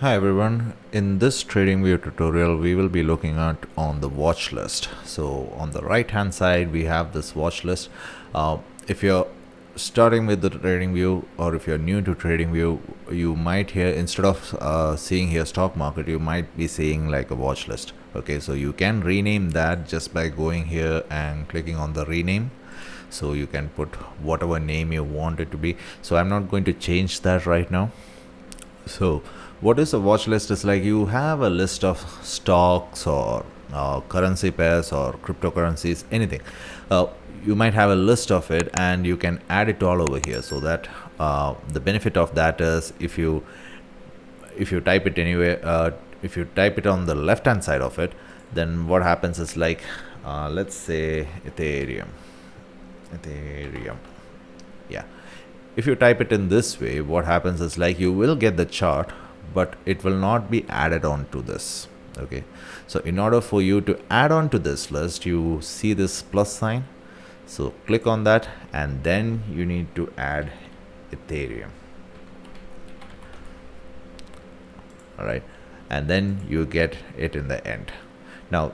Hi everyone, in this TradingView tutorial we will be looking at on the watch list. So on the right hand side we have this watch list. If you're starting with the TradingView or if you're new to TradingView, you might hear, instead of seeing here stock market, you might be seeing like a watch list. Okay, so you can rename that just by going here and clicking on the rename. So you can put whatever name you want it to be. So I'm not going to change that right now. So what is a watch list? Is like you have a list of stocks or currency pairs or cryptocurrencies, anything. You might have a list of it and you can add it all over here. So that the benefit of that is if you type it anywhere, if you type it on the left hand side of it, then what happens is like let's say Ethereum. Yeah, if you type it in this way, what happens is like you will get the chart, but it will not be added on to this. Okay, so in order for you to add on to this list, you see this plus sign, so click on that and then you need to add Ethereum. All right, and then you get it in the end. Now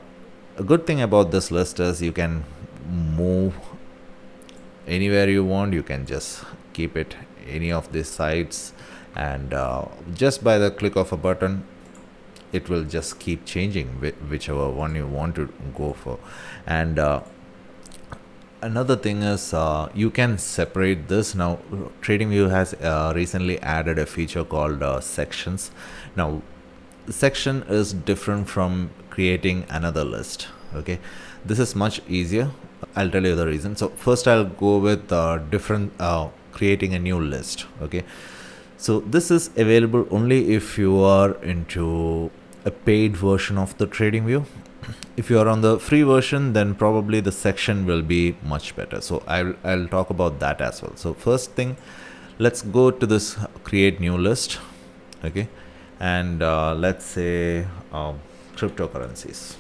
a good thing about this list is you can move anywhere you want. You can just keep it any of these sites, and just by the click of a button it will just keep changing whichever one you want to go for. And another thing is you can separate this. Now TradingView has recently added a feature called sections. Now section is different from creating another list. Okay, this is much easier. I'll tell you the reason. So first I'll go with creating a new list. Okay, so this is available only if you are into a paid version of the TradingView. If you are on the free version, then probably the section will be much better. So I'll talk about that as well. So first thing, let's go to this create new list. Okay, and let's say cryptocurrencies,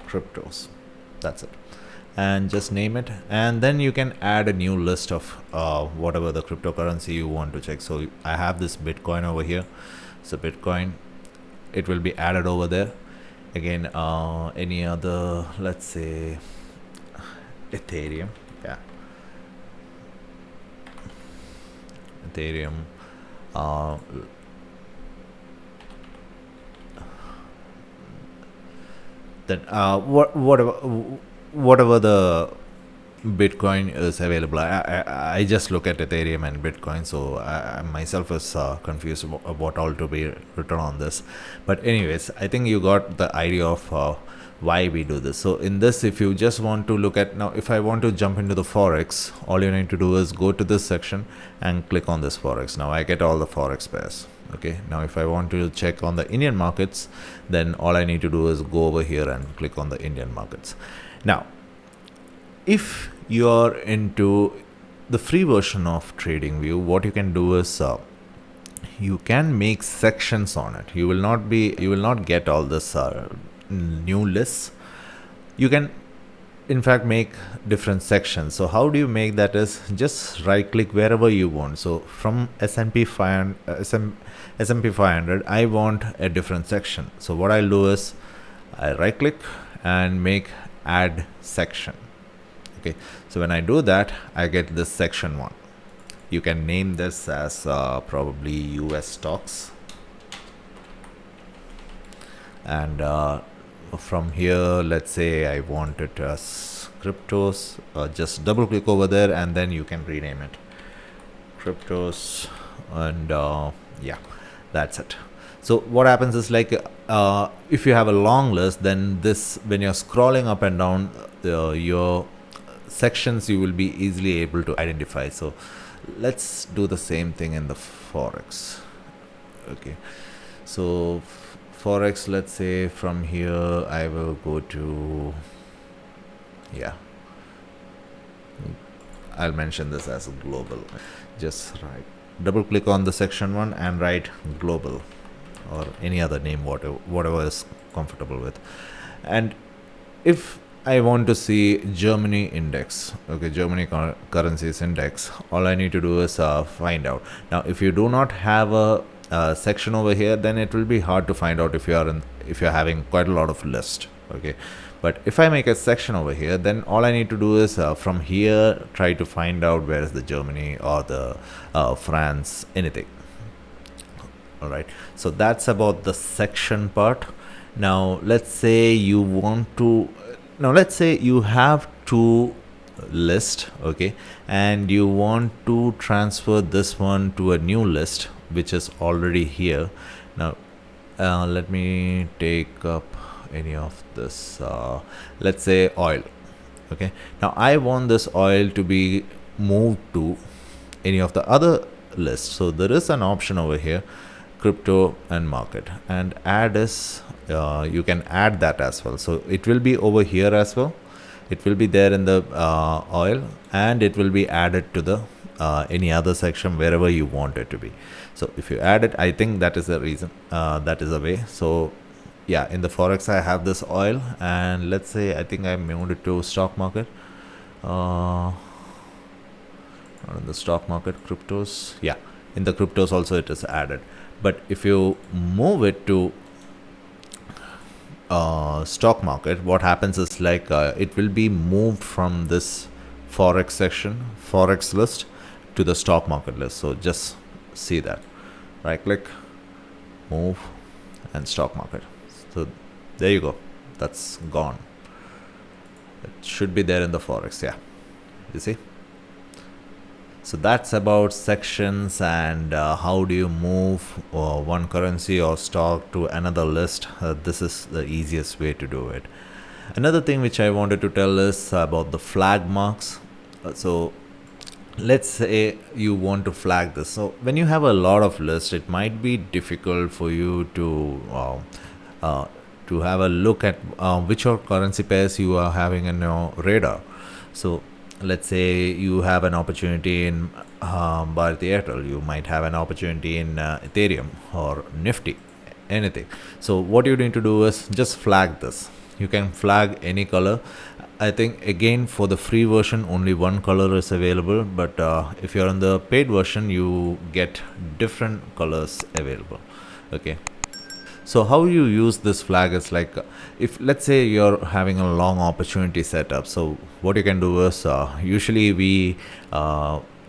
cryptos. That's it, and just name it, and then you can add a new list of whatever the cryptocurrency you want to check. So I have this Bitcoin over here, so Bitcoin, it will be added over there. Again, any other, let's say Ethereum. Yeah, Ethereum. Then whatever the Bitcoin is available. I just look at Ethereum and Bitcoin, so I myself is confused about what all to be written on this. But anyways, I think you got the idea of why we do this. So in this, if you just want to look at, now if I want to jump into the Forex, all you need to do is go to this section and click on this Forex. Now I get all the Forex pairs. Okay, now if I want to check on the Indian markets, then all I need to do is go over here and click on the Indian markets. Now if you're into the free version of TradingView, what you can do is you can make sections on it. You will not get all this new lists. You can in fact make different sections. So how do you make that is just right click wherever you want. So from S&P 500 I want a different section. So what I'll do is I right click and make add section. Okay, so when I do that, I get this section 1. You can name this as probably US stocks, and from here, let's say I want it as cryptos. Just double click over there and then you can rename it cryptos, and yeah, that's it. So what happens is like if you have a long list, then this, when you're scrolling up and down your sections, you will be easily able to identify. So let's do the same thing in the Forex. Okay, so Forex, let's say from here I will go to, yeah, I'll mention this as global. Just double click on the section 1 and write global or any other name, whatever is comfortable with. And if I want to see Germany index, okay, Germany currencies index, all I need to do is find out. Now if you do not have a section over here, then it will be hard to find out if you're having quite a lot of list. Okay, but if I make a section over here, then all I need to do is from here try to find out where is the Germany or the France, anything. All right, so that's about the section part. Now let's say you want to, now let's say you have two list, okay, and you want to transfer this one to a new list which is already here. Now let me take up any of this, let's say oil. Okay, now I want this oil to be moved to any of the other lists. So there is an option over here, crypto and market, and add is you can add that as well. So it will be over here as well. It will be there in the oil, and it will be added to the any other section wherever you want it to be. So if you add it, I think that is the reason, that is the way. So yeah, in the Forex I have this oil, and let's say I think I moved it to stock market. Not in the stock market, cryptos. Yeah, in the cryptos also it is added. But if you move it to stock market, what happens is like it will be moved from this Forex section, Forex list, to the stock market list. So just see that, right click, move, and stock market. So there you go, that's gone. It should be there in the Forex. Yeah, you see. So that's about sections and how do you move one currency or stock to another list. This is the easiest way to do it. Another thing which I wanted to tell is about the flag marks. So let's say you want to flag this. So when you have a lot of lists, it might be difficult for you to have a look at which are currency pairs you are having in your radar. So let's say you have an opportunity in Bharati Airtel, you might have an opportunity in Ethereum or Nifty, anything. So what you need to do is just flag this. You can flag any color. I think again for the free version only one color is available, but if you're on the paid version you get different colors available. Okay, so how you use this flag is like, if let's say you're having a long opportunity setup, so what you can do is usually we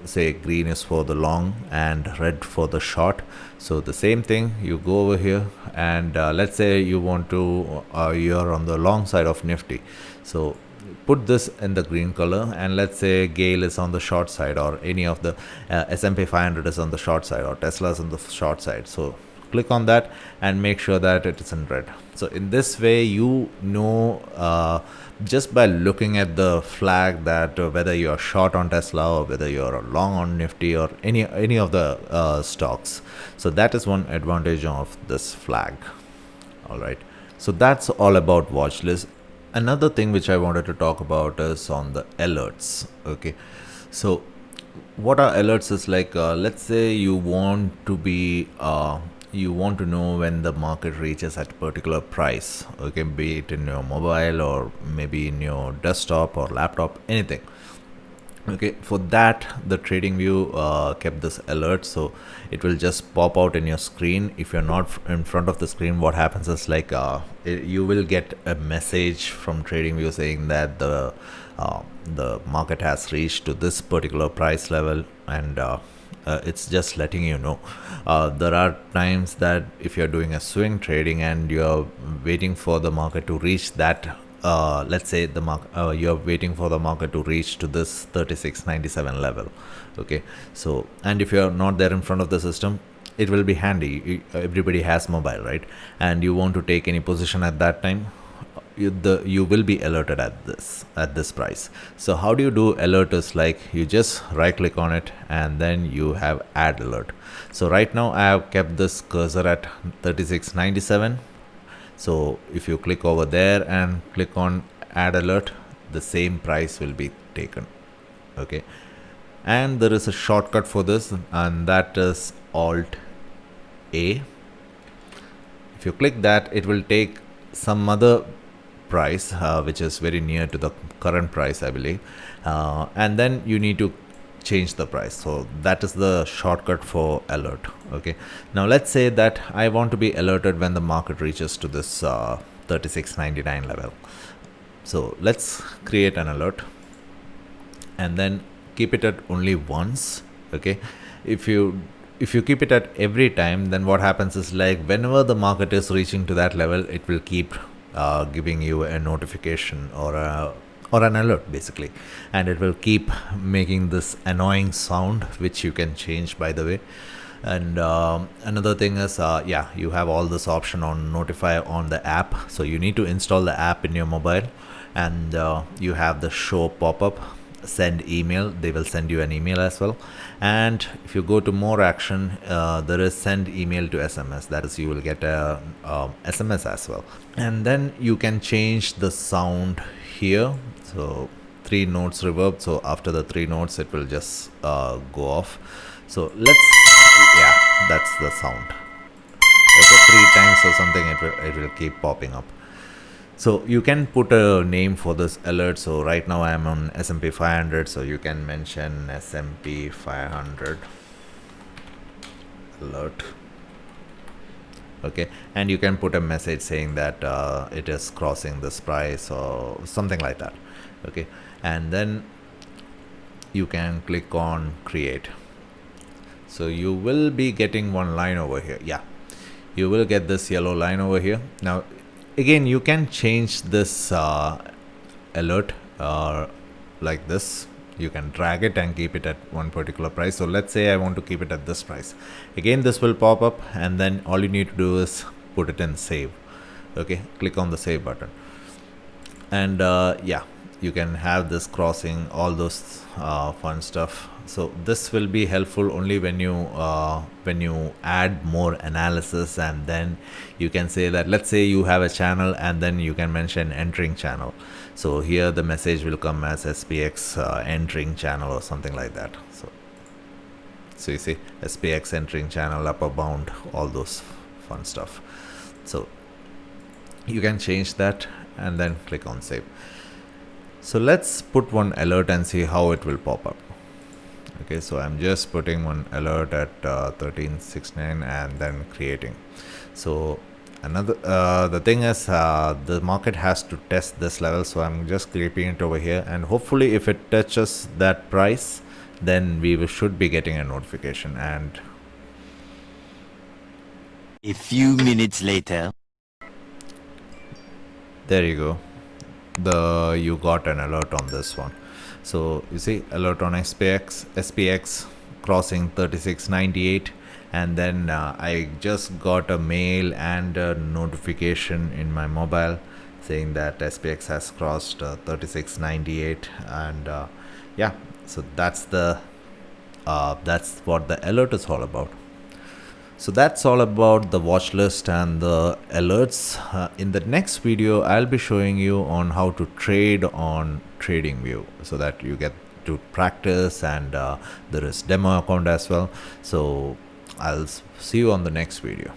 say green is for the long and red for the short. So the same thing, you go over here and let's say you want to you're on the long side of Nifty, so put this in the green color, and let's say Gale is on the short side, or any of the S&P 500 is on the short side, or Tesla is on the short side. So click on that and make sure that it is in red. So in this way you know just by looking at the flag that whether you are short on Tesla or whether you are long on Nifty or any of the stocks. So that is one advantage of this flag. All right, so that's all about watch list. Another thing which I wanted to talk about is on the alerts. Okay, so what are alerts is like, let's say you want to be you want to know when the market reaches at a particular price. Okay, be it in your mobile or maybe in your desktop or laptop, anything. Okay, for that the TradingView kept this alert, so it will just pop out in your screen. If you're not in front of the screen, what happens is like you will get a message from TradingView saying that the market has reached to this particular price level, and it's just letting you know. There are times that if you're doing a swing trading and you're waiting for the market to reach that, let's say the you're waiting for the market to reach to this 36.97 level. Okay, so and if you're not there in front of the system, it will be handy. Everybody has mobile, right? And you want to take any position at that time, you will be alerted at this price. So how do you do alert is like, you just right click on it and then you have add alert. So right now I have kept this cursor at 36.97. so if you click over there and click on add alert, the same price will be taken. Okay, and there is a shortcut for this, and that is Alt A. If you click that, it will take some other price which is very near to the current price, I believe, and then you need to change the price. So that is the shortcut for alert. Okay, now let's say that I want to be alerted when the market reaches to this 36.99 level. So let's create an alert and then keep it at only once. Okay, if you keep it at every time, then what happens is, like, whenever the market is reaching to that level, it will keep giving you a notification or an alert basically, and it will keep making this annoying sound, which you can change, by the way. And another thing is, you have all this option on notify on the app. So you need to install the app in your mobile, and you have the show pop-up, send email. They will send you an email as well. And if you go to more action, there is send email to SMS. That is, you will get a SMS as well. And then you can change the sound here. So 3 notes reverb. So after the 3 notes, it will just go off. So that's the sound. Okay, 3 times or something, it will keep popping up. So you can put a name for this alert. So right now I am on S&P 500. So you can mention S&P 500 alert. Okay, and you can put a message saying that it is crossing this price or something like that. Okay, and then you can click on create. So you will be getting one line over here. Yeah, you will get this yellow line over here. Now again, you can change this alert like this. You can drag it and keep it at one particular price. So let's say I want to keep it at this price. Again, this will pop up, and then all you need to do is put it in save. Okay, click on the save button, and you can have this crossing, all those fun stuff. So this will be helpful only when you add more analysis, and then you can say that, let's say you have a channel, and then you can mention entering channel. So here the message will come as SPX entering channel or something like that. So you see SPX entering channel, upper bound, all those fun stuff. So you can change that and then click on save. So let's put one alert and see how it will pop up. Okay, so I'm just putting one alert at 1369 and then creating. So another the thing is, the market has to test this level, so I'm just creeping it over here, and hopefully if it touches that price, then we should be getting a notification. And a few minutes later, there you go, you got an alert on this one. So you see alert on SPX crossing 36.98, and then I just got a mail and a notification in my mobile saying that SPX has crossed 36.98, and so that's what the alert is all about. So that's all about the watch list and the alerts. In the next video, I'll be showing you on how to trade on TradingView, so that you get to practice, and there is demo account as well. So I'll see you on the next video.